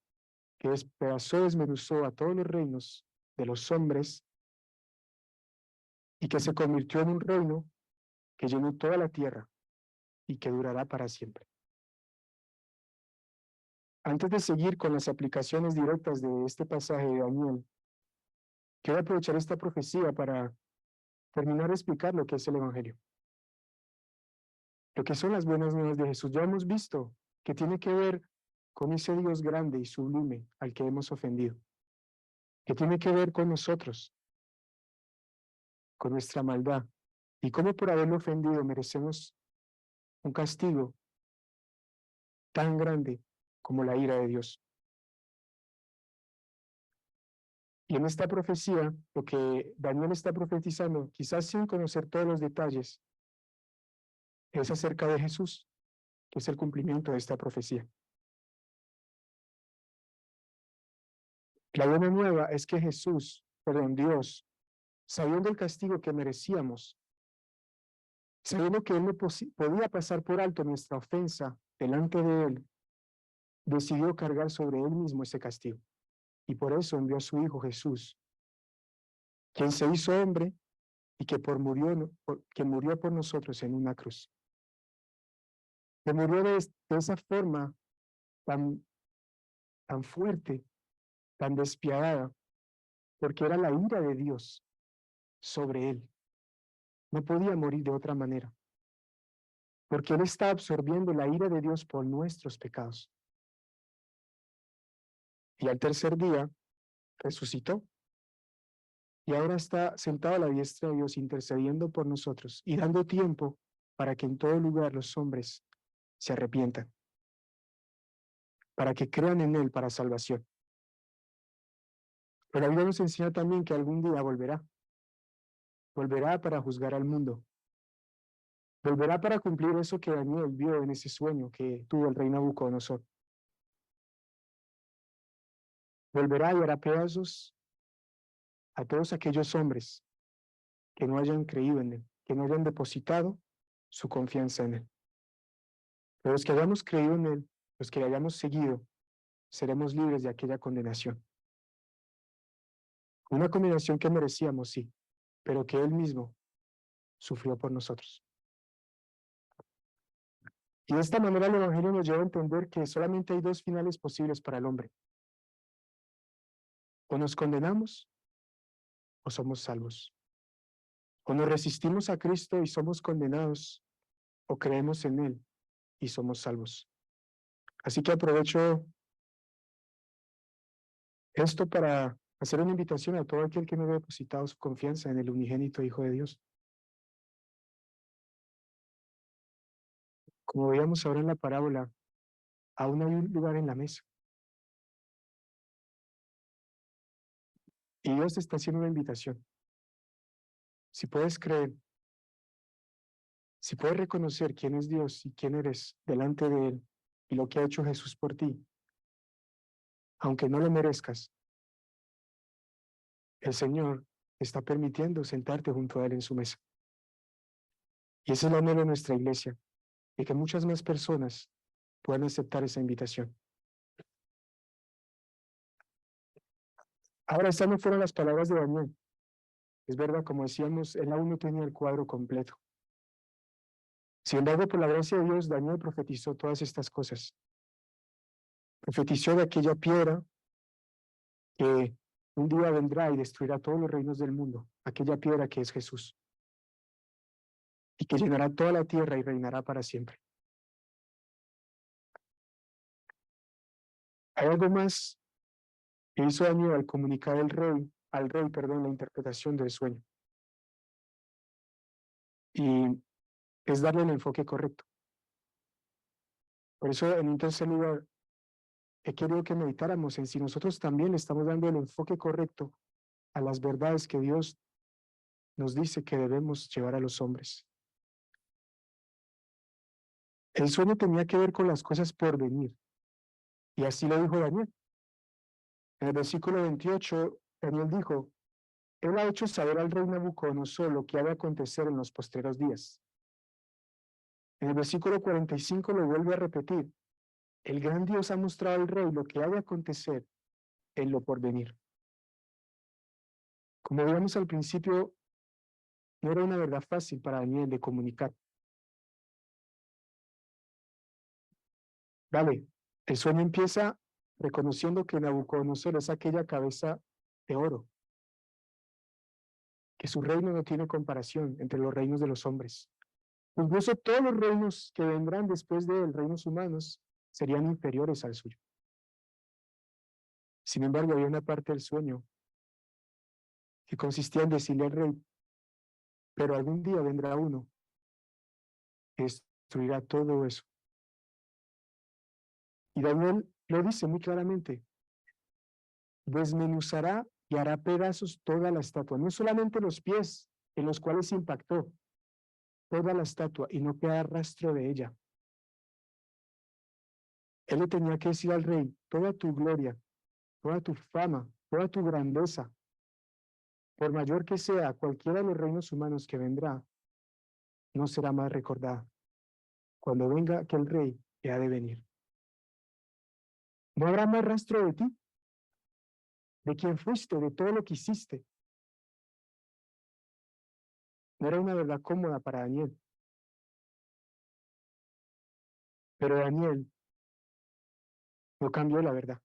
que despedazó, desmenuzó a todos los reinos de los hombres y que se convirtió en un reino que llenó toda la tierra y que durará para siempre. Antes de seguir con las aplicaciones directas de este pasaje de Daniel, quiero aprovechar esta profecía para terminar de explicar lo que es el Evangelio, lo que son las buenas nuevas de Jesús. Ya hemos visto que tiene que ver con ese Dios grande y sublime al que hemos ofendido, que tiene que ver con nosotros, con nuestra maldad, y cómo por haberlo ofendido merecemos un castigo tan grande como la ira de Dios. Y en esta profecía, lo que Daniel está profetizando, quizás sin conocer todos los detalles, es acerca de Jesús, que es el cumplimiento de esta profecía. La buena nueva es que Dios, sabiendo el castigo que merecíamos, sabiendo que Él no podía pasar por alto nuestra ofensa delante de Él, decidió cargar sobre Él mismo ese castigo. Y por eso envió a su Hijo Jesús, quien se hizo hombre y que murió por nosotros en una cruz. Que murió de esa forma tan, tan fuerte, tan despiadada, porque era la ira de Dios sobre Él. No podía morir de otra manera, porque Él está absorbiendo la ira de Dios por nuestros pecados. Y al tercer día resucitó y ahora está sentado a la diestra de Dios intercediendo por nosotros y dando tiempo para que en todo lugar los hombres se arrepientan, para que crean en Él para salvación. Pero la Biblia nos enseña también que algún día volverá para juzgar al mundo, volverá para cumplir eso que Daniel vio en ese sueño que tuvo el rey Nabucodonosor. Volverá y hará pedazos a todos aquellos hombres que no hayan creído en Él, que no hayan depositado su confianza en Él. Pero los que hayamos creído en Él, los que le hayamos seguido, seremos libres de aquella condenación. Una condenación que merecíamos, sí, pero que Él mismo sufrió por nosotros. Y de esta manera el Evangelio nos lleva a entender que solamente hay dos finales posibles para el hombre. O nos condenamos o somos salvos. O nos resistimos a Cristo y somos condenados, o creemos en Él y somos salvos. Así que aprovecho esto para hacer una invitación a todo aquel que no haya depositado su confianza en el unigénito Hijo de Dios. Como veíamos ahora en la parábola, aún hay un lugar en la mesa. Y Dios te está haciendo una invitación. Si puedes creer, si puedes reconocer quién es Dios y quién eres delante de Él y lo que ha hecho Jesús por ti, aunque no lo merezcas, el Señor te está permitiendo sentarte junto a Él en su mesa. Y ese es el anhelo de nuestra iglesia, de que muchas más personas puedan aceptar esa invitación. Ahora, estas no fueron las palabras de Daniel. Es verdad, como decíamos, él aún no tenía el cuadro completo. Sin embargo, por la gracia de Dios, Daniel profetizó todas estas cosas. Profetizó de aquella piedra que un día vendrá y destruirá todos los reinos del mundo, aquella piedra que es Jesús, y que llenará toda la tierra y reinará para siempre. Hay algo más que hizo Daniel al comunicar al rey, perdón, la interpretación del sueño. Y es darle el enfoque correcto. Por eso, en un tercer lugar, he querido que meditáramos en si nosotros también le estamos dando el enfoque correcto a las verdades que Dios nos dice que debemos llevar a los hombres. El sueño tenía que ver con las cosas por venir, y así lo dijo Daniel. En el versículo 28, Daniel dijo: Él ha hecho saber al rey Nabucodonosor lo que ha de acontecer en los postreros días. En el versículo 45 lo vuelve a repetir: el gran Dios ha mostrado al rey lo que ha de acontecer en lo porvenir. Como vimos al principio, no era una verdad fácil para Daniel de comunicar. Vale, el sueño empieza reconociendo que Nabucodonosor es aquella cabeza de oro, que su reino no tiene comparación entre los reinos de los hombres. Incluso todos los reinos que vendrán después de él, reinos humanos, serían inferiores al suyo. Sin embargo, había una parte del sueño que consistía en decirle al rey: pero algún día vendrá uno que destruirá todo eso. Y Daniel lo dice muy claramente: desmenuzará y hará pedazos toda la estatua, no solamente los pies en los cuales impactó, toda la estatua, y no queda rastro de ella. Él le tenía que decir al rey: toda tu gloria, toda tu fama, toda tu grandeza, por mayor que sea cualquiera de los reinos humanos que vendrá, no será más recordada cuando venga aquel rey que ha de venir. No habrá más rastro de ti, de quién fuiste, de todo lo que hiciste. No era una verdad cómoda para Daniel, pero Daniel no cambió la verdad.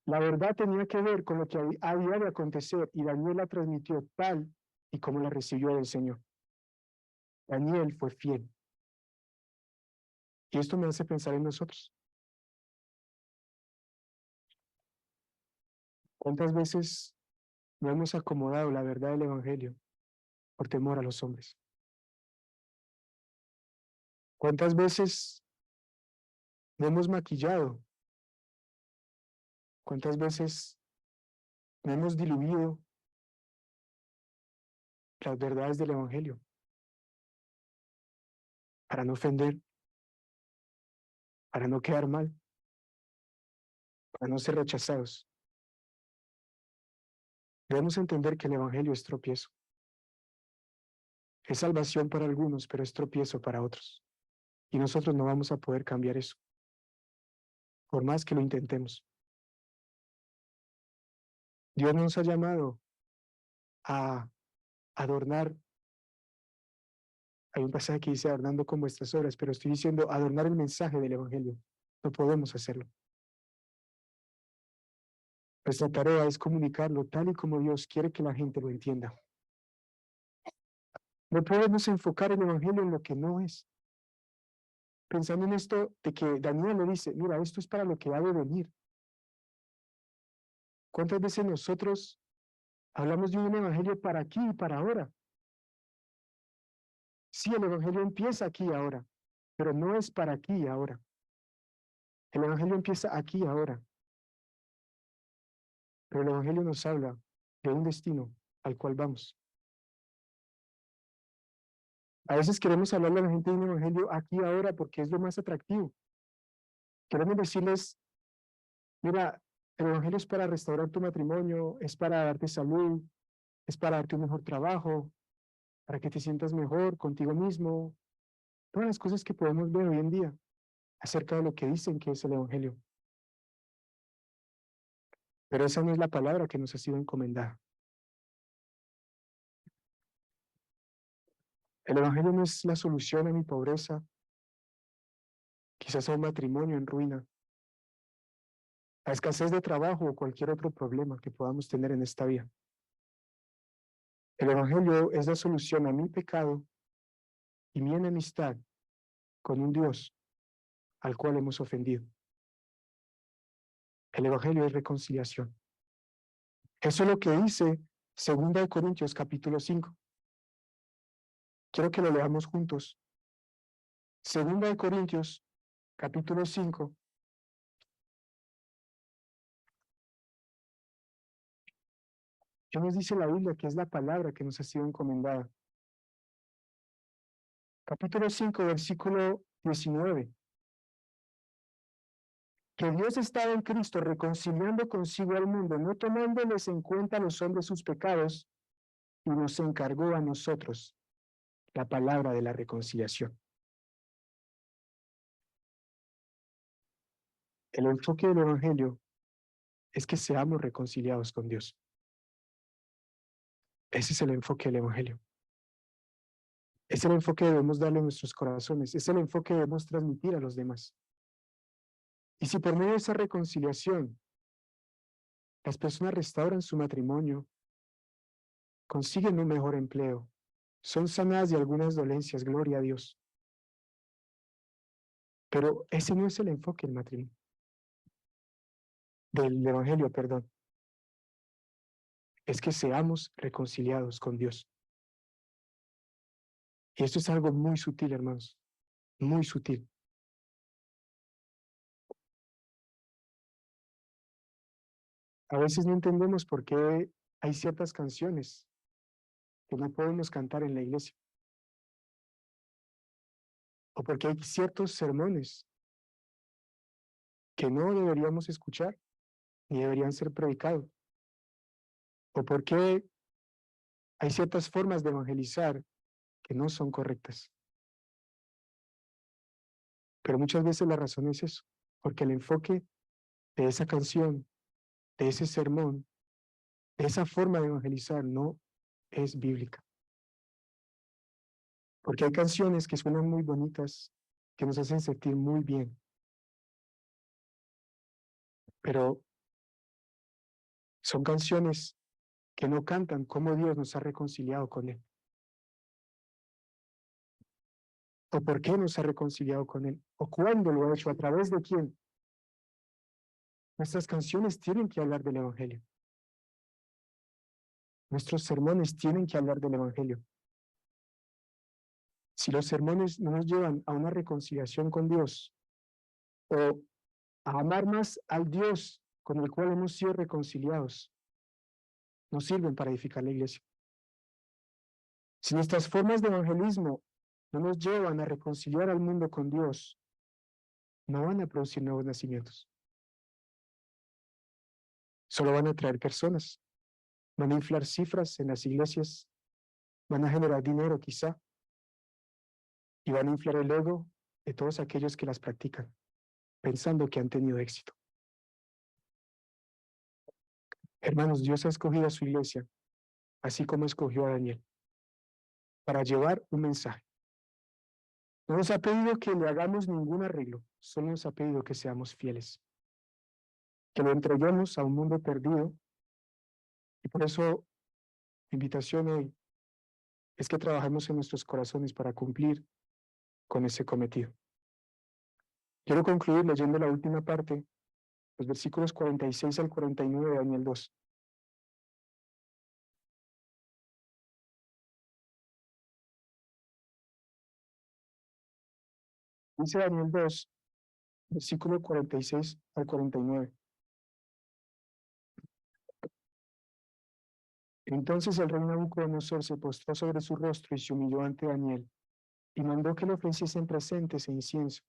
La verdad tenía que ver con lo que había de acontecer, y Daniel la transmitió tal y como la recibió del Señor. Daniel fue fiel. Y esto me hace pensar en nosotros. ¿Cuántas veces no hemos acomodado la verdad del Evangelio por temor a los hombres? ¿Cuántas veces no hemos maquillado? ¿Cuántas veces no hemos diluido las verdades del Evangelio para no ofender, para no quedar mal, para no ser rechazados? Debemos entender que el Evangelio es tropiezo. Es salvación para algunos, pero es tropiezo para otros. Y nosotros no vamos a poder cambiar eso, por más que lo intentemos. Dios nos ha llamado a adornar. Hay un pasaje que dice adornando con vuestras obras, pero estoy diciendo adornar el mensaje del Evangelio. No podemos hacerlo. Nuestra tarea es comunicarlo tal y como Dios quiere que la gente lo entienda. No podemos enfocar el Evangelio en lo que no es. Pensando en esto de que Daniel le dice: mira, esto es para lo que ha de venir. ¿Cuántas veces nosotros hablamos de un Evangelio para aquí y para ahora? Sí, el Evangelio empieza aquí y ahora, pero no es para aquí y ahora. El Evangelio empieza aquí y ahora, pero el Evangelio nos habla de un destino al cual vamos. A veces queremos hablarle a la gente de un Evangelio aquí y ahora porque es lo más atractivo. Queremos decirles: mira, el Evangelio es para restaurar tu matrimonio, es para darte salud, es para darte un mejor trabajo, para que te sientas mejor contigo mismo. Todas las cosas que podemos ver hoy en día acerca de lo que dicen que es el Evangelio. Pero esa no es la palabra que nos ha sido encomendada. El Evangelio no es la solución a mi pobreza, quizás a un matrimonio en ruina, a escasez de trabajo o cualquier otro problema que podamos tener en esta vida. El Evangelio es la solución a mi pecado y mi enemistad con un Dios al cual hemos ofendido. El Evangelio es reconciliación. Eso es lo que dice 2 Corintios capítulo 5. Quiero que lo leamos juntos. 2 Corintios capítulo 5. ¿Qué nos dice la Biblia? Que es la palabra que nos ha sido encomendada. Capítulo 5, versículo 19. Que Dios estaba en Cristo reconciliando consigo al mundo, no tomándoles en cuenta a los hombres sus pecados, y nos encargó a nosotros la palabra de la reconciliación. El enfoque del Evangelio es que seamos reconciliados con Dios. Ese es el enfoque del Evangelio. Es el enfoque que debemos darle a nuestros corazones. Es el enfoque que debemos transmitir a los demás. Y si por medio de esa reconciliación las personas restauran su matrimonio, consiguen un mejor empleo, son sanadas de algunas dolencias, gloria a Dios. Pero ese no es el enfoque del matrimonio, del Evangelio, perdón. Es que seamos reconciliados con Dios. Y esto es algo muy sutil, hermanos, muy sutil. A veces no entendemos por qué hay ciertas canciones que no podemos cantar en la iglesia, o porque hay ciertos sermones que no deberíamos escuchar ni deberían ser predicados, o porque hay ciertas formas de evangelizar que no son correctas. Pero muchas veces la razón es eso, porque el enfoque de esa canción, de ese sermón, de esa forma de evangelizar no es bíblica. Porque hay canciones que suenan muy bonitas, que nos hacen sentir muy bien, pero son canciones que no cantan cómo Dios nos ha reconciliado con Él, o por qué nos ha reconciliado con Él, o cuándo lo ha hecho, a través de quién. Nuestras canciones tienen que hablar del Evangelio. Nuestros sermones tienen que hablar del Evangelio. Si los sermones no nos llevan a una reconciliación con Dios, o a amar más al Dios con el cual hemos sido reconciliados, no sirven para edificar la iglesia. Si nuestras formas de evangelismo no nos llevan a reconciliar al mundo con Dios, no van a producir nuevos nacimientos. Solo van a traer personas, van a inflar cifras en las iglesias, van a generar dinero quizá, y van a inflar el ego de todos aquellos que las practican, pensando que han tenido éxito. Hermanos, Dios ha escogido a su iglesia, así como escogió a Daniel, para llevar un mensaje. No nos ha pedido que le hagamos ningún arreglo, solo nos ha pedido que seamos fieles, que lo entreguemos a un mundo perdido, y por eso mi invitación hoy es que trabajemos en nuestros corazones para cumplir con ese cometido. Quiero concluir leyendo la última parte, los versículos 46 al 49 de Daniel 2. Dice Daniel 2, versículo 46 al 49. Entonces el rey Nabucodonosor se postró sobre su rostro y se humilló ante Daniel, y mandó que le ofreciesen presentes e incienso.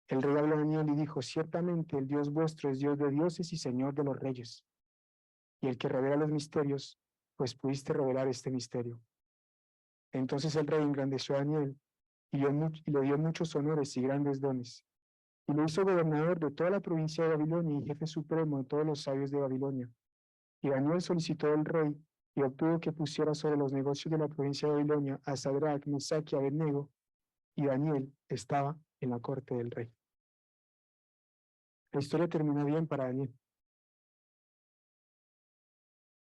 El rey habló a Daniel y dijo: ciertamente el Dios vuestro es Dios de dioses y Señor de los reyes, y el que revela los misterios, pues pudiste revelar este misterio. Entonces el rey engrandeció a Daniel y le dio muchos honores y grandes dones, y lo hizo gobernador de toda la provincia de Babilonia y jefe supremo de todos los sabios de Babilonia. Y Daniel solicitó al rey y obtuvo que pusiera sobre los negocios de la provincia de Babilonia a Sadrach, Mesach y Abednego, y Daniel estaba en la corte del rey. La historia termina bien para Daniel.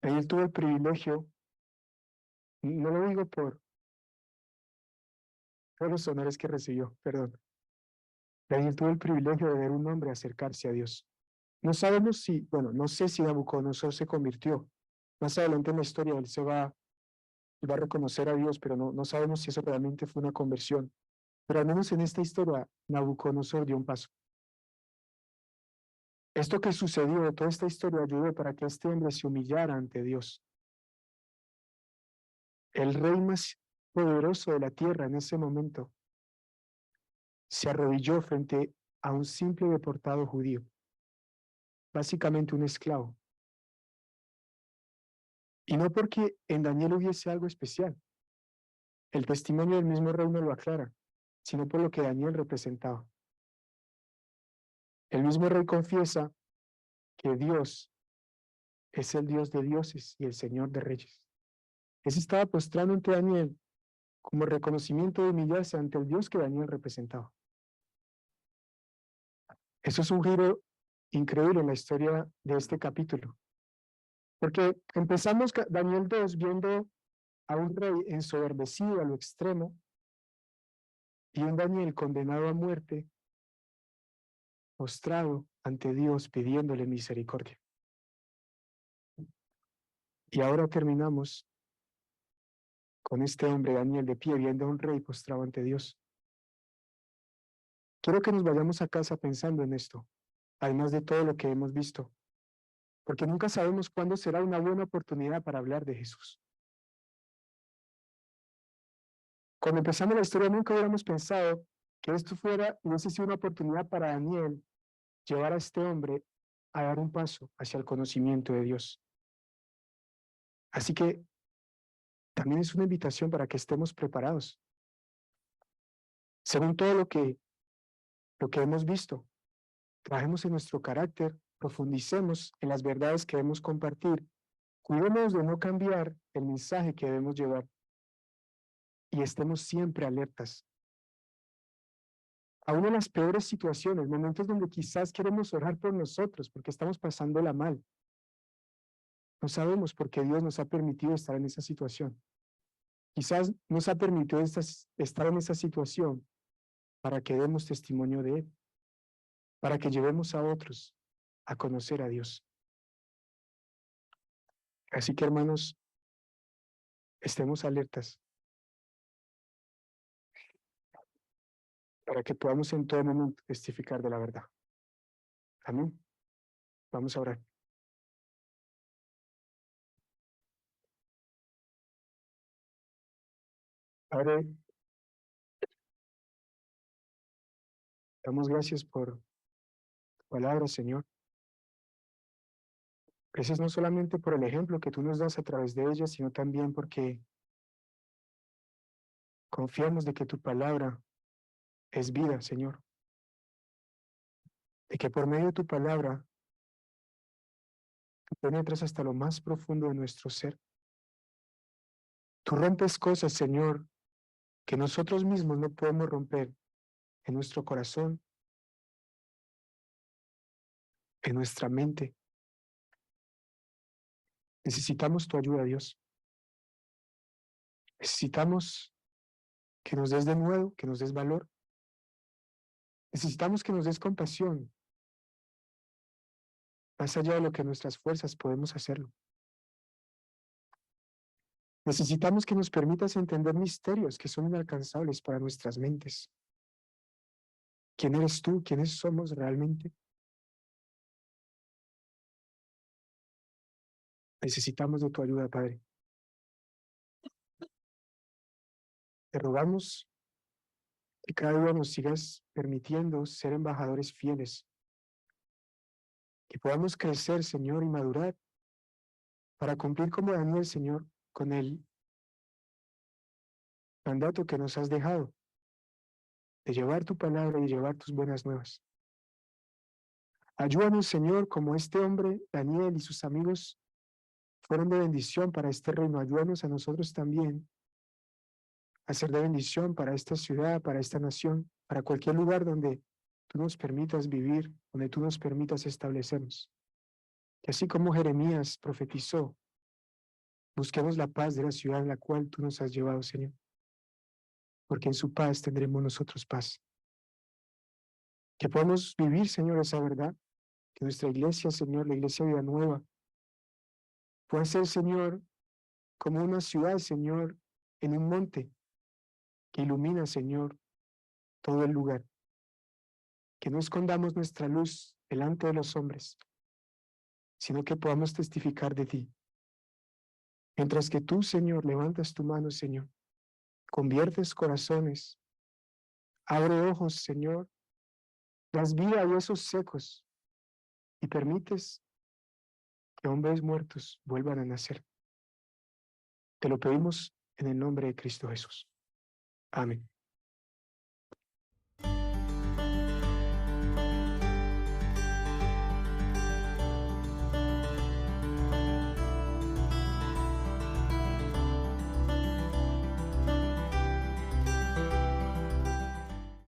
Daniel tuvo el privilegio, no lo digo por los honores que recibió, perdón. Daniel tuvo el privilegio de ver un hombre acercarse a Dios. No sabemos si, bueno, no sé si Nabucodonosor se convirtió. Más adelante en la historia él va a reconocer a Dios, pero no sabemos si eso realmente fue una conversión. Pero al menos en esta historia, Nabucodonosor dio un paso. Esto que sucedió, toda esta historia ayudó para que este hombre se humillara ante Dios. El rey más poderoso de la tierra en ese momento se arrodilló frente a un simple deportado judío, básicamente un esclavo. Y no porque en Daniel hubiese algo especial, el testimonio del mismo rey no lo aclara, sino por lo que Daniel representaba. El mismo rey confiesa que Dios es el Dios de dioses y el Señor de reyes. Él se estaba postrando ante Daniel como reconocimiento de humillarse ante el Dios que Daniel representaba. Eso es un giro increíble en la historia de este capítulo, porque empezamos Daniel 2 viendo a un rey ensoberbecido a lo extremo y un Daniel condenado a muerte, postrado ante Dios pidiéndole misericordia. Y ahora terminamos con este hombre Daniel de pie viendo a un rey postrado ante Dios. Quiero que nos vayamos a casa pensando en esto, además de todo lo que hemos visto, porque nunca sabemos cuándo será una buena oportunidad para hablar de Jesús. Cuando empezamos la historia nunca hubiéramos pensado que esto hubiese sido una oportunidad para Daniel llevar a este hombre a dar un paso hacia el conocimiento de Dios. Así que también es una invitación para que estemos preparados. Según todo lo que hemos visto, trabajemos en nuestro carácter, profundicemos en las verdades que debemos compartir, cuidemos de no cambiar el mensaje que debemos llevar y estemos siempre alertas. Aún en las peores situaciones, momentos donde quizás queremos orar por nosotros porque estamos pasándola mal. No sabemos por qué Dios nos ha permitido estar en esa situación. Quizás nos ha permitido estar en esa situación para que demos testimonio de Él, para que llevemos a otros a conocer a Dios. Así que, hermanos, estemos alertas para que podamos en todo momento testificar de la verdad. Amén. Vamos a orar. Padre, damos gracias por tu palabra, Señor. Gracias no solamente por el ejemplo que tú nos das a través de ella, sino también porque confiamos de que tu palabra es vida, Señor. De que por medio de tu palabra tú penetras hasta lo más profundo de nuestro ser. Tú rompes cosas, Señor, que nosotros mismos no podemos romper en nuestro corazón, en nuestra mente. Necesitamos tu ayuda, Dios. Necesitamos que nos des de nuevo, que nos des valor. Necesitamos que nos des compasión, más allá de lo que nuestras fuerzas podemos hacerlo. Necesitamos que nos permitas entender misterios que son inalcanzables para nuestras mentes. ¿Quién eres tú? ¿Quiénes somos realmente? Necesitamos de tu ayuda, Padre. Te rogamos que cada día nos sigas permitiendo ser embajadores fieles, que podamos crecer, Señor, y madurar para cumplir como Daniel, Señor, con el mandato que nos has dejado de llevar tu palabra y llevar tus buenas nuevas. Ayúdanos, Señor, como este hombre, Daniel y sus amigos fueron de bendición para este reino. Ayúdanos a nosotros también a ser de bendición para esta ciudad, para esta nación, para cualquier lugar donde tú nos permitas vivir, donde tú nos permitas establecernos. Que así como Jeremías profetizó, busquemos la paz de la ciudad en la cual tú nos has llevado, Señor, porque en su paz tendremos nosotros paz. Que podamos vivir, Señor, esa verdad, Que nuestra iglesia, Señor, la iglesia Vida Nueva, pueda ser, Señor, como una ciudad, Señor, en un monte que ilumina, Señor, todo el lugar. Que no escondamos nuestra luz delante de los hombres, sino que podamos testificar de ti. Mientras que tú, Señor, levantas tu mano, Señor, conviertes corazones, abre ojos, Señor, das vida a huesos secos y permites que hombres muertos vuelvan a nacer. Te lo pedimos en el nombre de Cristo Jesús. Amén.